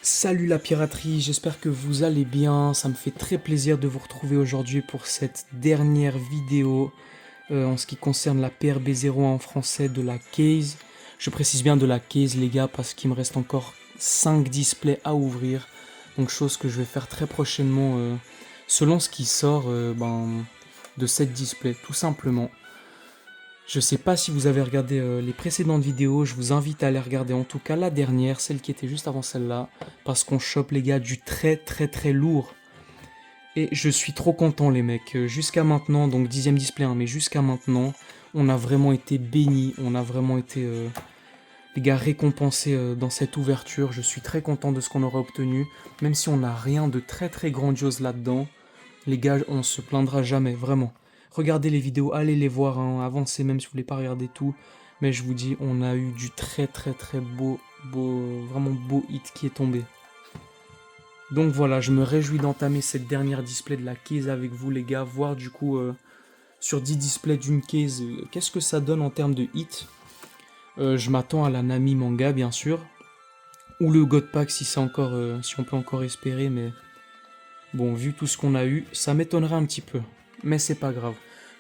Salut la piraterie, j'espère que vous allez bien. Ça me fait très plaisir de vous retrouver aujourd'hui pour cette dernière vidéo en ce qui concerne la PRB0 en français de la case. Je précise bien de la case les gars parce qu'il me reste encore 5 displays à ouvrir. Donc chose que je vais faire très prochainement selon ce qui sort de cette display tout simplement. Je sais pas si vous avez regardé les précédentes vidéos, je vous invite à aller regarder en tout cas la dernière, celle qui était juste avant celle-là, parce qu'on chope les gars du très très très lourd. Et je suis trop content les mecs, jusqu'à maintenant, donc 10ème display, hein, mais jusqu'à maintenant, on a vraiment été bénis, on a vraiment été les gars récompensés dans cette ouverture, je suis très content de ce qu'on aura obtenu, même si on n'a rien de très très grandiose là-dedans, les gars on se plaindra jamais, vraiment. Regardez les vidéos, allez les voir, hein, avancez même si vous voulez pas regarder tout. Mais je vous dis, on a eu du très très très vraiment beau hit qui est tombé. Donc voilà, je me réjouis d'entamer cette dernière display de la case avec vous les gars, voir du coup sur 10 displays d'une case, qu'est-ce que ça donne en termes de hit. Je m'attends à la Nami manga bien sûr, ou le God Pack si c'est encore, si on peut encore espérer, mais bon, vu tout ce qu'on a eu, ça m'étonnerait un petit peu, mais c'est pas grave.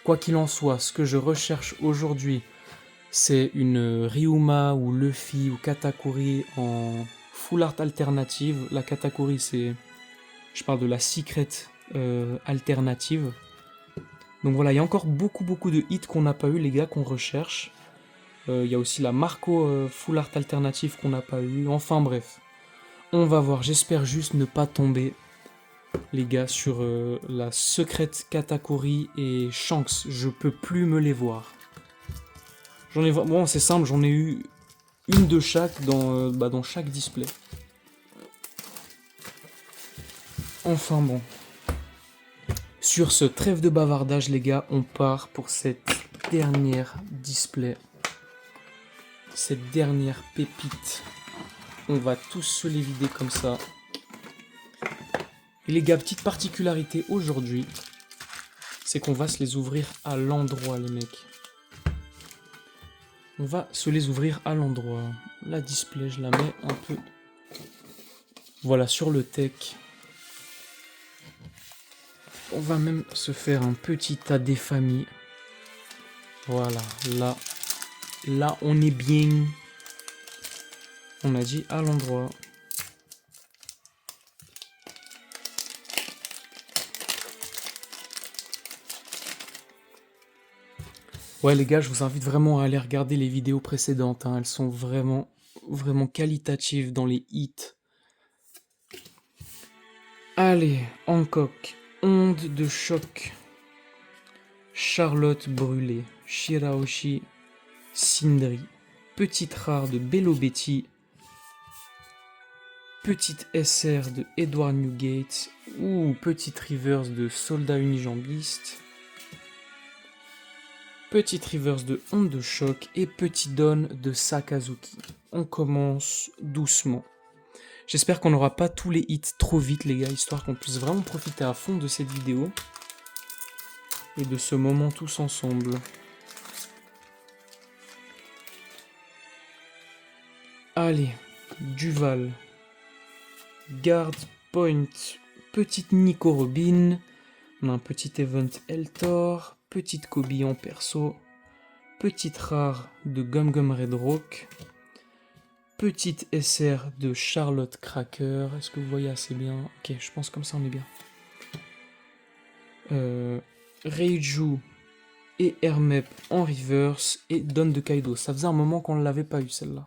Quoi qu'il en soit, ce que je recherche aujourd'hui, c'est une Ryuma ou Luffy ou Katakuri en full art alternative. La Katakuri, c'est... Je parle de la secret alternative. Donc voilà, il y a encore beaucoup de hits qu'on n'a pas eu, les gars, qu'on recherche. Il y a aussi la Marco full art alternative qu'on n'a pas eu. Enfin bref, on va voir. J'espère juste ne pas tomber les gars, sur la secrète Katakuri et Shanks. Je peux plus me les voir. Bon, c'est simple, j'en ai eu une de chaque dans chaque display. Enfin bon. Sur ce trêve de bavardage, les gars, on part pour cette dernière display. Cette dernière pépite. On va tous se les vider comme ça. Et les gars, petite particularité aujourd'hui, c'est qu'on va se les ouvrir à l'endroit, les mecs. On va se les ouvrir à l'endroit. La display, je la mets un peu... Voilà, sur le tech. On va même se faire un petit tas des familles. Voilà, là. Là, on est bien. On a dit à l'endroit. Ouais, les gars, je vous invite vraiment à aller regarder les vidéos précédentes, hein. Elles sont vraiment qualitatives dans les hits. Allez, Hancock, Onde de choc, Charlotte brûlée, Shirahoshi, Sindri, Petite rare de Bello Betty, Petite SR de Edward Newgate, ou Petite reverse de Soldat Unijambiste, Petite reverse de Onde de choc et Petit Don de Sakazuki. On commence doucement. J'espère qu'on n'aura pas tous les hits trop vite les gars, histoire qu'on puisse vraiment profiter à fond de cette vidéo et de ce moment tous ensemble. Allez, Duval, Guard Point, Petite Nico Robin, on a un petit event Eltor, Petite Kobe en perso, Petite rare de Gum Gum Red Rock, Petite SR de Charlotte Cracker. Est-ce que vous voyez assez bien? Ok, je pense comme ça on est bien. Reiju et Hermep en reverse et Don de Kaido. Ça faisait un moment qu'on ne l'avait pas eu celle-là.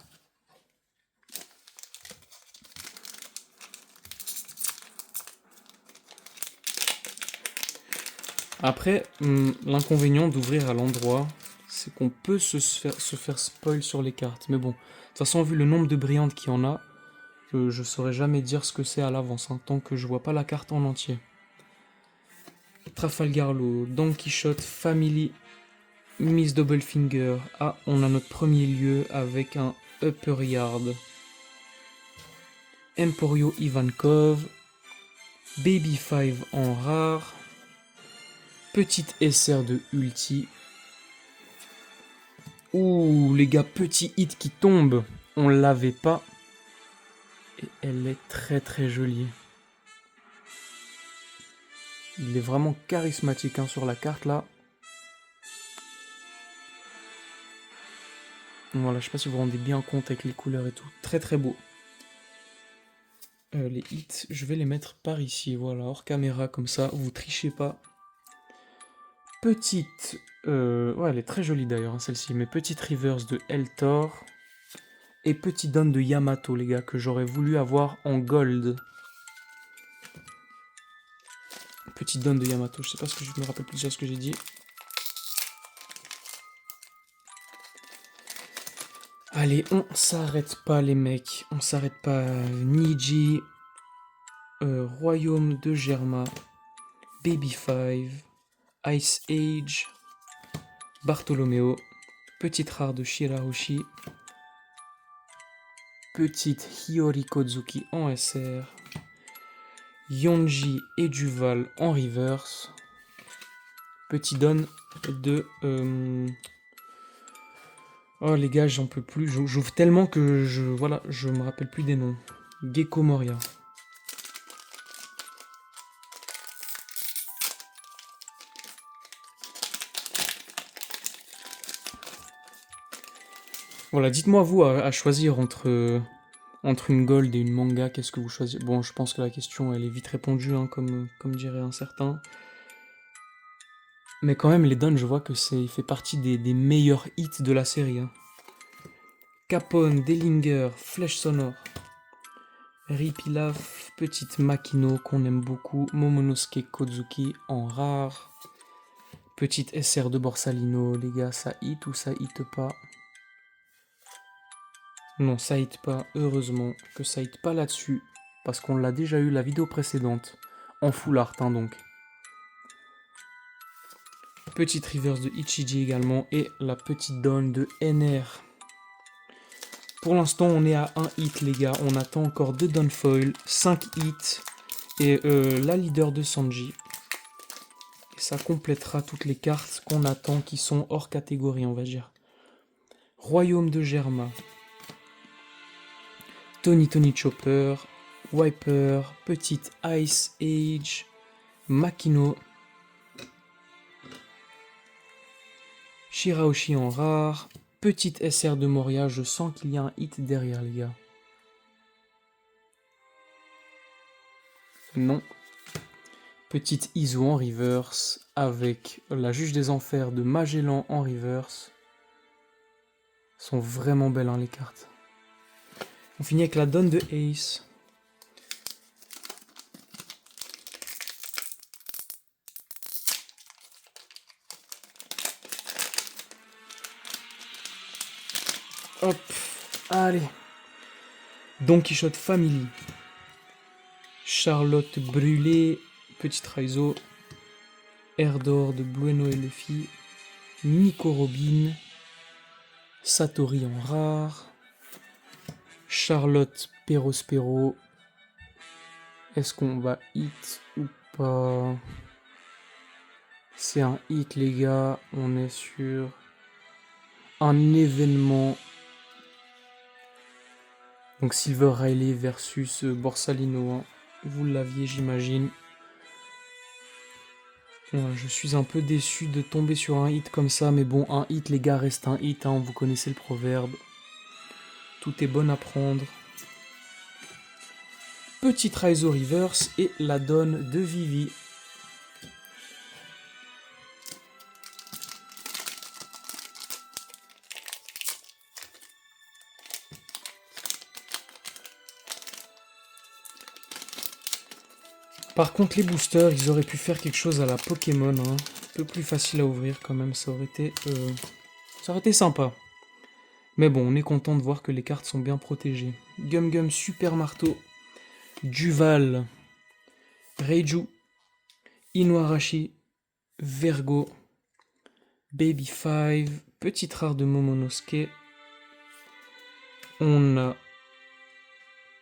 Après, l'inconvénient d'ouvrir à l'endroit, c'est qu'on peut se faire spoil sur les cartes. Mais bon, de toute façon, vu le nombre de brillantes qu'il y en a, je saurais jamais dire ce que c'est à l'avance, hein, tant que je vois pas la carte en entier. Trafalgar Law, Don Quichotte, Family, Miss Doublefinger. Ah, on a notre premier lieu avec un Upper Yard. Emporio Ivankov, Baby 5 en rare, Petite SR de Ulti. Ouh, les gars, petit hit qui tombe. On l'avait pas. Et elle est très très jolie. Il est vraiment charismatique hein, sur la carte là. Voilà, je sais pas si vous vous rendez bien compte avec les couleurs et tout. Très très beau. Les hits, je vais les mettre par ici, voilà, hors caméra, comme ça, vous trichez pas. Petite... ouais, elle est très jolie d'ailleurs, hein, celle-ci. Mais petite reverse de Eltor. Et petit don de Yamato, les gars, que j'aurais voulu avoir en gold. Petit don de Yamato, je sais pas ce que je me rappelle plus de ce que j'ai dit. Allez, on s'arrête pas les mecs, on s'arrête pas. Niji, Royaume de Germa, Baby Five, Ice Age, Bartolomeo, petite rare de Shirahoshi, petite Hiyori Kozuki en SR, Yonji et Duval en reverse, petit don de... Oh les gars, j'en peux plus, j'ouvre tellement que voilà, je me rappelle plus des noms. Gecko Moria. Voilà, dites-moi vous à choisir entre une gold et une manga, qu'est-ce que vous choisissez? Bon, je pense que la question elle est vite répondue, hein, comme dirait un certain. Mais quand même, les dons, je vois que il fait partie des meilleurs hits de la série. Hein. Capone, Dellinger, Flèche Sonore, Ripilaf, Petite Makino qu'on aime beaucoup, Momonosuke Kozuki en rare, Petite SR de Borsalino, les gars, ça hit ou ça hit pas? Non, ça hit pas, heureusement que ça hit pas là-dessus, parce qu'on l'a déjà eu la vidéo précédente, en full art hein, donc. Petite reverse de Ichiji également, et la petite don de NR. Pour l'instant, on est à 1 hit, les gars. On attend encore 2 downfoil, 5 hits, et la leader de Sanji. Et ça complétera toutes les cartes qu'on attend qui sont hors catégorie, on va dire. Royaume de Germa. Tony Chopper, Wiper, petite Ice Age, Makino, Shirahoshi en rare, petite SR de Moria, je sens qu'il y a un hit derrière les gars. Non. Petite Izu en reverse, avec la Juge des Enfers de Magellan en reverse. Sont vraiment belles hein, les cartes. On finit avec la donne de Ace. Hop, allez. Don Quichotte Family. Charlotte Brûlée, Petite Raizo. Erdor de Bueno et Luffy. Nico Robin. Satori en rare. Charlotte Perospero. Est-ce qu'on va hit ou pas? C'est un hit les gars, on est sur un événement. Donc Silver Riley versus Borsalino, hein. Vous l'aviez j'imagine. Ouais, je suis un peu déçu de tomber sur un hit comme ça, mais bon, un hit les gars reste un hit, hein. Vous connaissez le proverbe. Tout est bon à prendre. Petite Raizo Reverse et la donne de Vivi. Par contre, les boosters, ils auraient pu faire quelque chose à la Pokémon, hein. Un peu plus facile à ouvrir quand même, ça aurait été sympa. Mais bon, on est content de voir que les cartes sont bien protégées. Gum Gum Super Marteau, Duval, Reiju, Inuarashi, Vergo, Baby Five, petite rare de Momonosuke. On a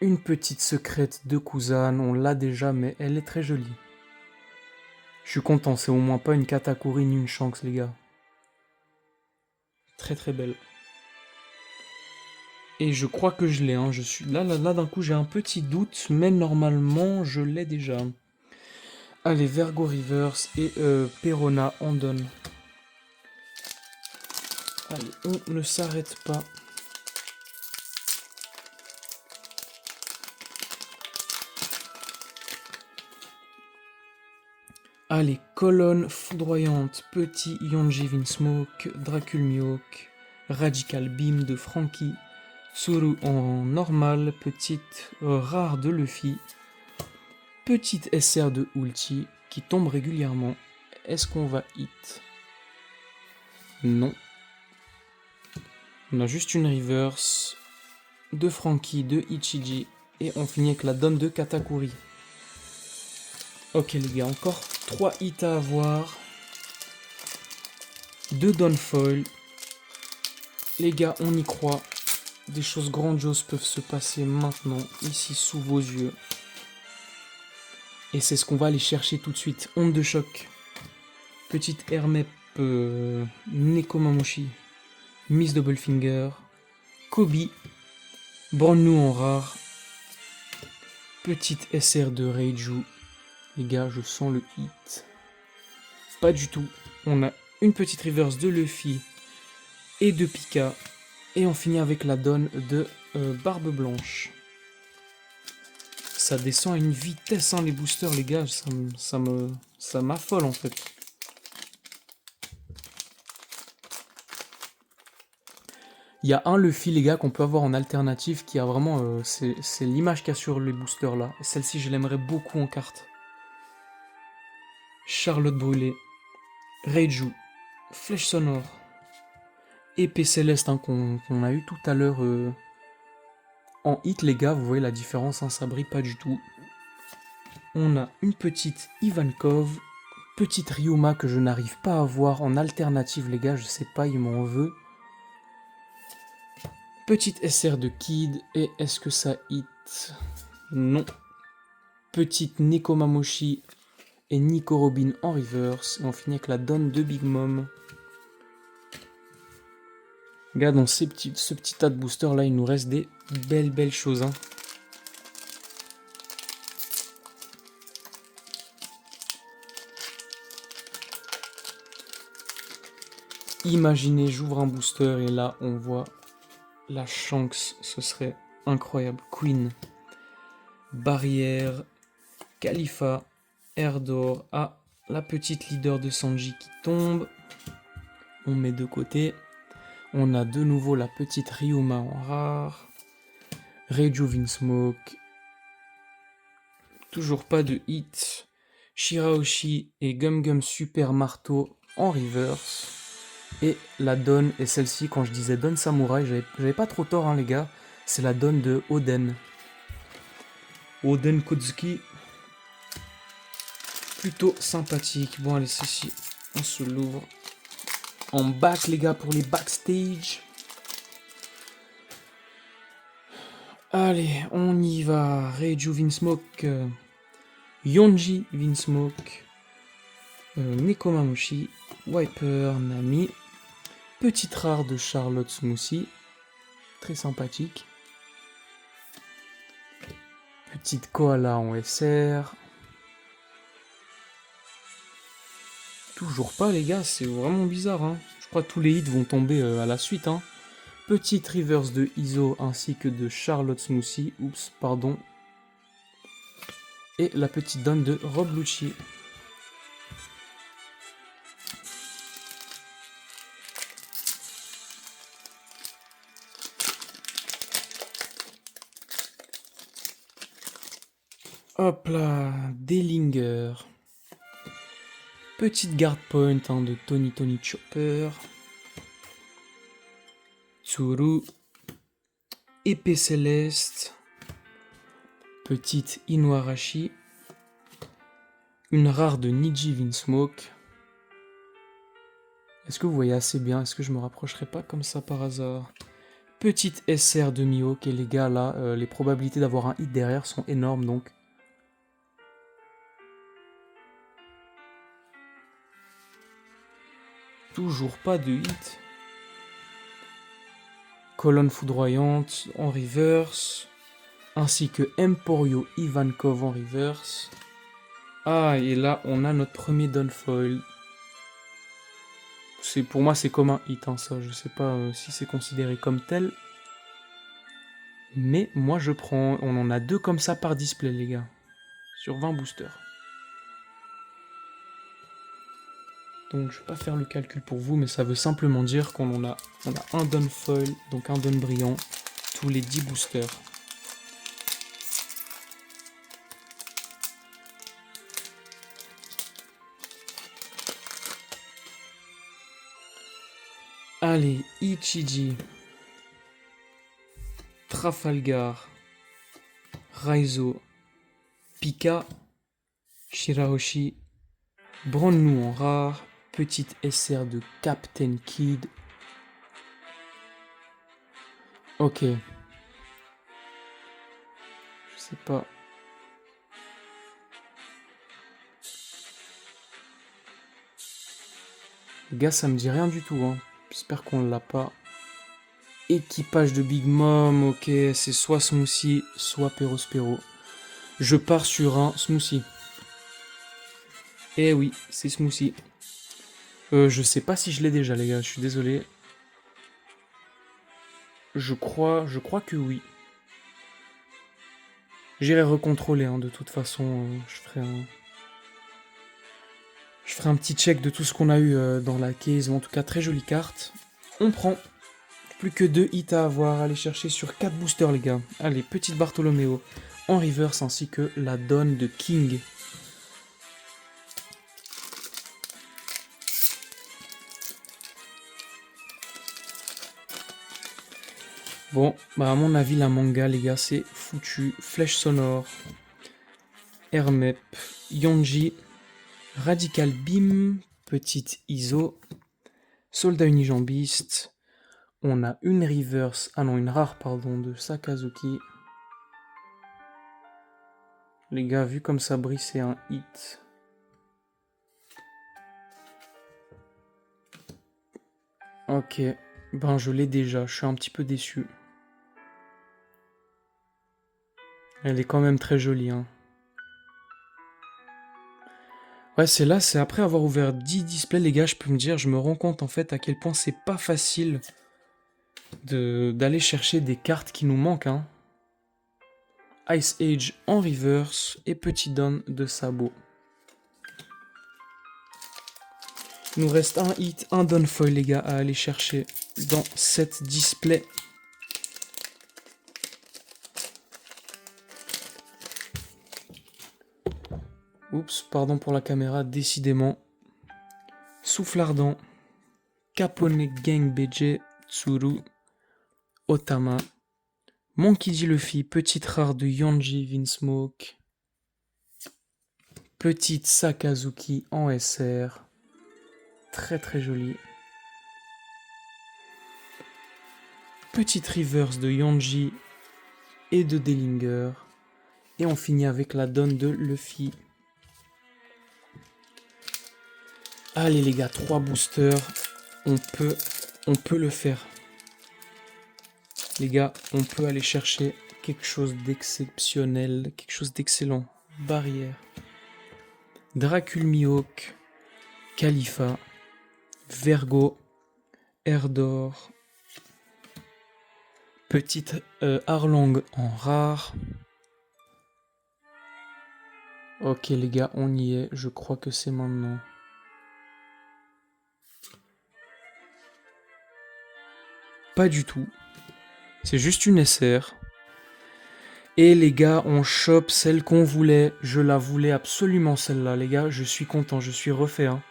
une petite secrète de Kuzan, on l'a déjà, mais elle est très jolie. Je suis content, c'est au moins pas une Katakuri ni une Shanks, les gars. Très très belle. Et je crois que je l'ai, hein. Je suis là, d'un coup, j'ai un petit doute, mais normalement, je l'ai déjà. Allez, Vergo Reverse et Perona en donne. Allez, on ne s'arrête pas. Allez, colonne foudroyante, petit Yonji Vinsmoke, Draculmioc, Radical Beam de Frankie, Tsuru en normal, petite rare de Luffy, petite SR de Ulti qui tombe régulièrement. Est-ce qu'on va hit? Non. On a juste une reverse de Frankie, de Ichiji, et on finit avec la donne de Katakuri. Ok les gars, encore 3 hits à avoir. 2 donnes foil. Les gars, on y croit. Des choses grandioses peuvent se passer maintenant, ici sous vos yeux. Et c'est ce qu'on va aller chercher tout de suite. Onde de choc. Petite Hermep Nekomamushi. Miss Doublefinger. Kobe. Branle-nous en rare. Petite SR de Reiju. Les gars, je sens le hit. Pas du tout. On a une petite reverse de Luffy et de Pika. Et on finit avec la donne de Barbe Blanche. Ça descend à une vitesse, hein, les boosters, les gars. Ça m'affole, en fait. Il y a un Luffy, les gars, qu'on peut avoir en alternative qui a vraiment... c'est l'image qu'il y a sur les boosters, là. Celle-ci, je l'aimerais beaucoup en carte. Charlotte Brûlée. Reiju. Flèche sonore. Épée céleste, hein, qu'on a eu tout à l'heure en hit, les gars. Vous voyez la différence, hein, ça brille pas du tout. On a une petite Ivankov. Petite Ryuma que je n'arrive pas à voir en alternative, les gars. Je sais pas, il m'en veut. Petite SR de Kid, et est-ce que ça hit? Non. Petite Nekomamushi et Nico Robin en reverse, et on finit avec la donne de Big Mom. Regarde, dans ce petit tas de boosters là, il nous reste des belles choses, hein. Imaginez, j'ouvre un booster et là on voit la Shanks, ce serait incroyable. Queen, Barrière, Khalifa, Erdor, ah, la petite leader de Sanji qui tombe. On met de côté. On a de nouveau la petite Ryuma en rare. Reiju Vinsmoke. Toujours pas de hit. Shirahoshi et Gum Gum Super Marteau en reverse. Et la donne est celle-ci, quand je disais donne samouraï, j'avais pas trop tort, hein, les gars. C'est la donne de Oden. Oden Kozuki. Plutôt sympathique. Bon, allez, ceci, on se l'ouvre. En back, les gars, pour les backstage. Allez, on y va. Reiju Vinsmoke. Yonji Vinsmoke. Nekomamushi. Wiper Nami. Petite rare de Charlotte Smoothie. Très sympathique. Petite koala en SR. Toujours pas, les gars, c'est vraiment bizarre, hein. Je crois que tous les hits vont tomber à la suite, hein. Petite reverse de Iso ainsi que de Charlotte Smoothie. Oups, pardon. Et la petite donne de Rob Lucci. Hop là, Dellinger. Petite guard point, hein, de Tony Chopper. Tsuru. Épée céleste. Petite Inuarashi. Une rare de Niji Vinsmoke. Est-ce que vous voyez assez bien? Est-ce que je me rapprocherai pas comme ça par hasard? Petite SR de Mihawk, et les gars, là, les probabilités d'avoir un hit derrière sont énormes, donc. Toujours pas de hit. Colonne foudroyante en reverse, ainsi que Emporio Ivankov en reverse. Ah, et là, on a notre premier Downfoil. Pour moi, c'est comme un hit, hein, ça. Je sais pas si c'est considéré comme tel. Mais moi, je prends. On en a 2 comme ça par display, les gars. Sur 20 boosters. Donc, je vais pas faire le calcul pour vous, mais ça veut simplement dire qu'on a un Downfoil, donc un Down brillant, tous les 10 boosters. Allez, Ichiji, Trafalgar, Raizo, Pika, Shirahoshi, Brand-nous en rare, petite SR de Captain Kid. Ok. Je sais pas. Les gars, ça me dit rien du tout, hein. J'espère qu'on l'a pas. Équipage de Big Mom, ok, c'est soit Smoothie, soit Perospero. Je pars sur un Smoothie. Eh oui, c'est Smoothie. Je sais pas si je l'ai déjà, les gars, je suis désolé. Je crois que oui. J'irai recontrôler, hein, de toute façon, je ferai un petit check de tout ce qu'on a eu dans la case, en tout cas très jolie carte. On prend. Plus que 2 hits à avoir, aller chercher sur 4 boosters les gars. Allez, petite Bartolomeo en reverse ainsi que la donne de King. Bon, bah à mon avis la manga les gars c'est foutu. Flèche sonore, Hermep, Yonji, Radical Beam, petite ISO, Soldat unijambiste. On a une reverse, ah non une rare pardon de Sakazuki. Les gars, vu comme ça brille, c'est un hit. Ok, ben je l'ai déjà, je suis un petit peu déçu. Elle est quand même très jolie, hein. Ouais, c'est après avoir ouvert 10 displays, les gars, je peux me dire, je me rends compte en fait à quel point c'est pas facile d'aller chercher des cartes qui nous manquent, hein. Ice Age en reverse et petit down de sabot. Il nous reste un hit, un downfoil les gars à aller chercher dans cette display. Oups, pardon pour la caméra, décidément. Souffle ardent, Capone Gang BJ, Tsuru, Otama, Monkey D. Luffy, petite rare de Yonji Vinsmoke, petite Sakazuki en SR, très très jolie. Petite reverse de Yonji et de Dellinger. Et on finit avec la donne de Luffy. Allez les gars, 3 boosters. On peut le faire. Les gars, on peut aller chercher quelque chose d'exceptionnel, quelque chose d'excellent. Barrière. Dracul Mihawk, Khalifa, Vergo, Erdor, petite Arlong en rare. Ok les gars, on y est, je crois que c'est maintenant. Pas du tout. C'est juste une SR. Et les gars, on chope celle qu'on voulait. Je la voulais absolument celle-là, les gars. Je suis content, je suis refait. Hein.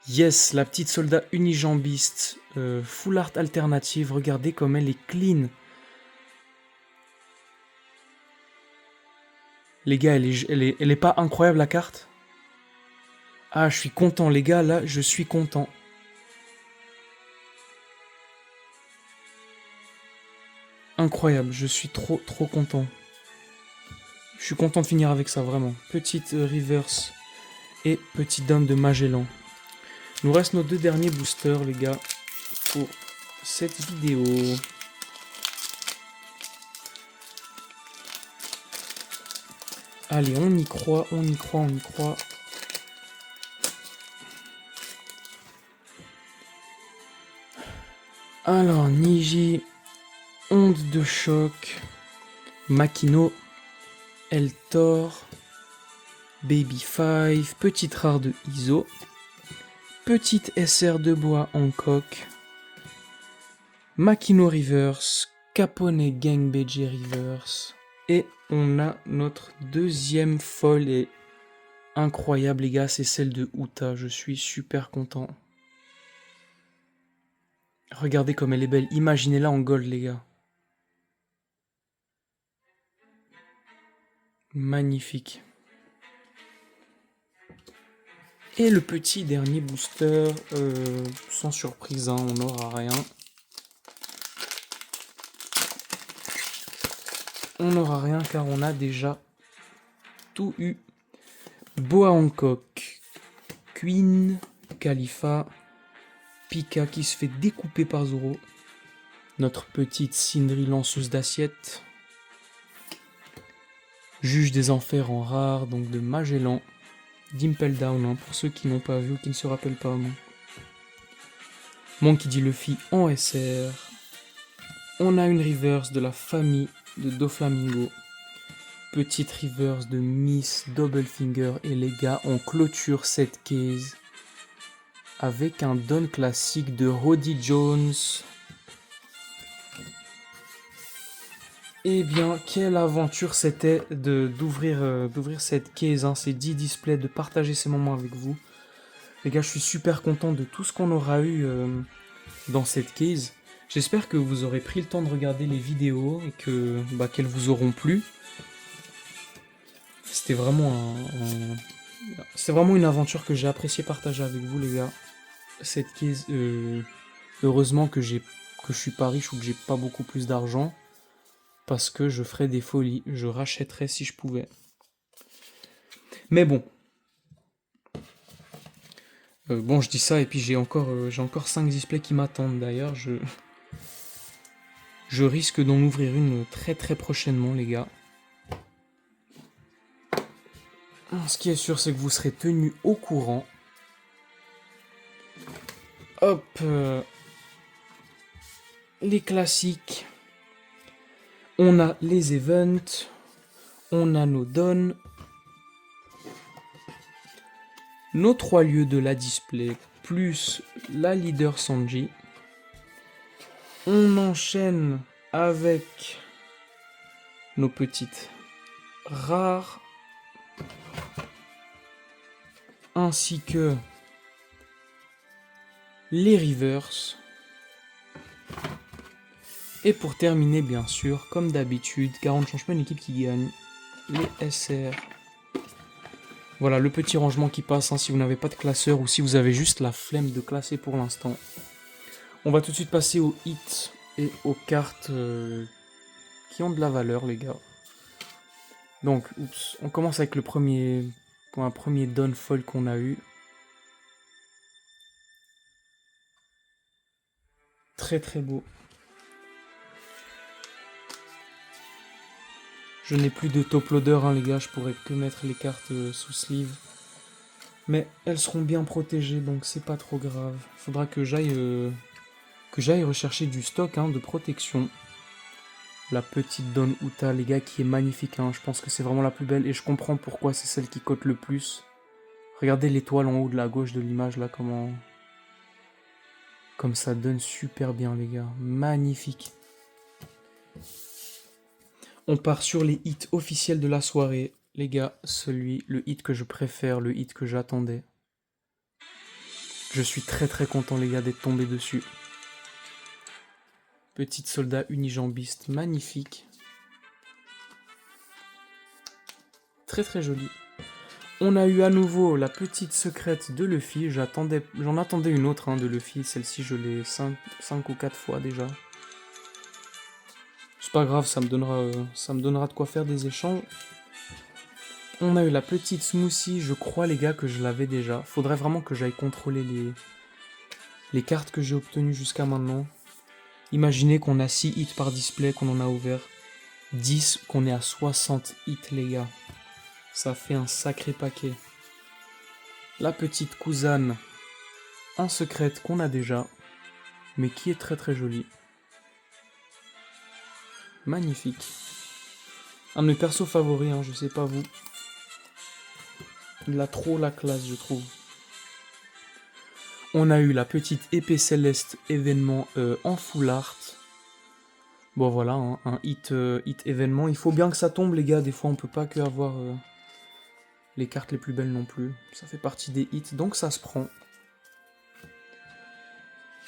Yes, la petite soldat unijambiste. Full art alternative. Regardez comme elle est clean. Les gars, elle est pas incroyable la carte? Ah, je suis content, les gars. Là, je suis content. Incroyable, je suis trop content. Je suis content de finir avec ça, vraiment. Petite reverse et petit down de Magellan. Il nous reste nos 2 derniers boosters, les gars, pour cette vidéo. Allez, on y croit, on y croit, on y croit. Alors, Niji, Onde de choc, Makino, Eltor, Baby 5, petite rare de Iso, petite SR de bois Hancock, Makino Reverse, Capone Gang BG Reverse, et on a notre deuxième folle et incroyable les gars, c'est celle de Uta, je suis super content. Regardez comme elle est belle, imaginez-la en gold les gars. Magnifique. Et le petit dernier booster, sans surprise, hein, on n'aura rien. On n'aura rien car on a déjà tout eu. Boa Hancock, Queen, Khalifa, Pika qui se fait découper par Zoro. Notre petite Sindri lanceuse d'assiette. Juge des enfers en rare, donc de Magellan. Dimple Down, hein, pour ceux qui n'ont pas vu ou qui ne se rappellent pas. Monkey D. Luffy en SR. On a une reverse de la famille de Doflamingo. Petite reverse de Miss Doublefinger. Et les gars, on clôture cette case avec un don classique de Roddy Jones. Eh bien, quelle aventure c'était d'ouvrir cette case, hein, ces 10 displays, de partager ces moments avec vous. Les gars, je suis super content de tout ce qu'on aura eu dans cette case. J'espère que vous aurez pris le temps de regarder les vidéos et qu'elles vous auront plu. C'était vraiment c'est vraiment une aventure que j'ai apprécié partager avec vous, les gars. Cette case, heureusement que je suis pas riche ou que j'ai pas beaucoup plus d'argent. Parce que je ferais des folies, je rachèterais si je pouvais. Mais bon. Bon, je dis ça et puis j'ai encore 5 displays qui m'attendent d'ailleurs. Je risque d'en ouvrir une très très prochainement, les gars. Ce qui est sûr, c'est que vous serez tenus au courant. Hop. Les classiques. On a les events. On a nos dons. Nos 3 lieux de la display. Plus la leader Sanji. On enchaîne avec nos petites rares. Ainsi que les reverse. Et pour terminer, bien sûr, comme d'habitude, car on ne change pas une équipe qui gagne, les SR. Voilà, le petit rangement qui passe, hein, si vous n'avez pas de classeur ou si vous avez juste la flemme de classer pour l'instant. On va tout de suite passer aux hits et aux cartes qui ont de la valeur, les gars. Donc, on commence avec un premier don foil qu'on a eu. Très très beau. Je n'ai plus de top loader, hein, les gars, je pourrais que mettre les cartes sous sleeve. Mais elles seront bien protégées, donc c'est pas trop grave. Faudra que j'aille rechercher du stock, hein, de protection. La petite Don Uta, les gars, qui est magnifique, hein. Je pense que c'est vraiment la plus belle et je comprends pourquoi c'est celle qui cote le plus. Regardez l'étoile en haut de la gauche de l'image, là, comme ça donne super bien, les gars. Magnifique. On part sur les hits officiels de la soirée. Les gars, le hit que je préfère, le hit que j'attendais. Je suis très très content, les gars, d'être tombé dessus. Petite soldat unijambiste, magnifique. Très très joli. On a eu à nouveau la petite secrète de Luffy. J'en attendais une autre, hein, de Luffy. Celle-ci, je l'ai 5 ou 4 fois déjà. C'est pas grave, ça me donnera de quoi faire des échanges. On a eu la petite smoothie, je crois les gars que je l'avais déjà. Faudrait vraiment que j'aille contrôler les cartes que j'ai obtenues jusqu'à maintenant. Imaginez qu'on a 6 hits par display, qu'on en a ouvert 10, qu'on est à 60 hits, les gars. Ça fait un sacré paquet. La petite cousine en secrète qu'on a déjà, mais qui est très très jolie. Magnifique. Un de mes persos favoris, hein, je sais pas vous. Il a trop la classe, je trouve. On a eu la petite épée céleste événement en full art. Bon voilà, hein, un hit événement. Il faut bien que ça tombe, les gars. Des fois, on peut pas que avoir les cartes les plus belles non plus. Ça fait partie des hits, donc ça se prend.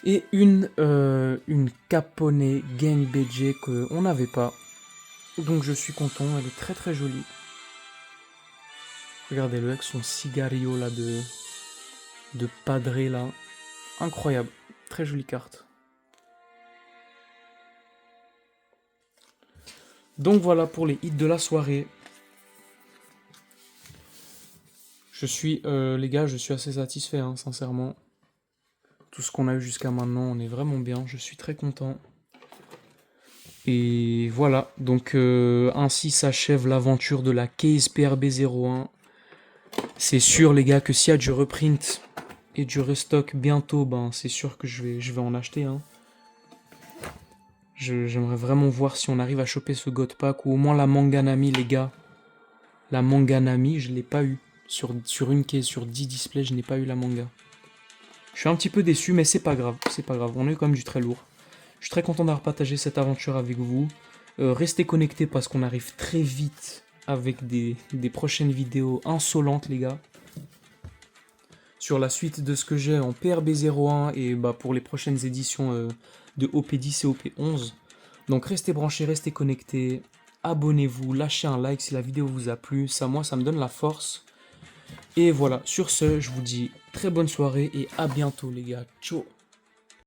Et une Capone Gang BJ qu'on n'avait pas. Donc je suis content, elle est très très jolie. Regardez-le avec son cigario là de padré là. Incroyable, très jolie carte. Donc voilà pour les hits de la soirée. Je suis, les gars, je suis assez satisfait, hein, sincèrement. Tout ce qu'on a eu jusqu'à maintenant, on est vraiment bien, je suis très content. Et voilà, donc ainsi s'achève l'aventure de la case PRB01. C'est sûr les gars que s'il y a du reprint et du restock bientôt, ben c'est sûr que je vais en acheter. Hein. J'aimerais vraiment voir si on arrive à choper ce God Pack ou au moins la Manganami les gars. La Manganami, je l'ai pas eu. Sur une case, sur 10 displays, je n'ai pas eu la manga. Je suis un petit peu déçu, mais c'est pas grave, on a eu quand même du très lourd. Je suis très content d'avoir partagé cette aventure avec vous. Restez connectés parce qu'on arrive très vite avec des prochaines vidéos insolentes, les gars. Sur la suite de ce que j'ai en PRB01 et bah, pour les prochaines éditions de OP10 et OP11. Donc restez branchés, restez connectés. Abonnez-vous, lâchez un like si la vidéo vous a plu. Ça, moi, ça me donne la force. Et voilà, sur ce, je vous dis très bonne soirée et à bientôt, les gars. Ciao!